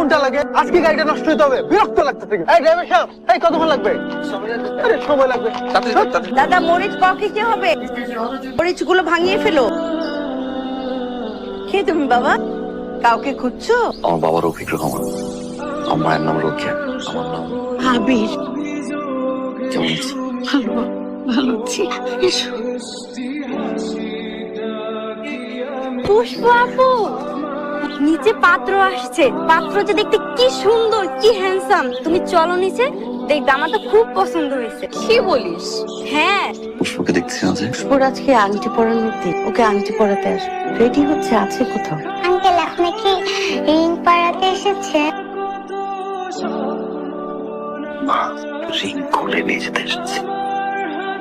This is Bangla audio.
কোনটা লাগে? আজকে গাড়িটা নষ্ট হতে হবে, বিরক্ত লাগতেছে। এই ড্রাইভার সাহেব, এই কতক্ষণ লাগবে? আরে সময় লাগবে। দাদা মরিচ পাও কি হবে? মরিচ গুলো ভাঙিয়ে ফেলো। কে তুমি বাবা? কাউকে খুঁজছো? আমার বাবা রফিক রহমান, আমার মায়ের নাম রোকেয়া, আমার নাম আবির। কেমন আছি? ভালো আছি। এসো। পুষ্প আপু, নিচে পাত্র আসছে। পাত্র যে দেখতে কি সুন্দর, কি হ্যান্ডসাম। তুমি চলো নিচে, দেখবে আমার তো খুব পছন্দ হয়েছে। কি বলিস? হ্যাঁ। পুষ্পকে দেখছি না যে? পুষ্পর আজকে আংটি পরানোর দিন, ওকে আংটি পরাতে আস। রেডি হচ্ছে, আছে কোথাও। আঙ্কেল আপনি কি রিং পরাতে এসেছে? মা রিং খুলে নিয়ে যেতে এসেছে।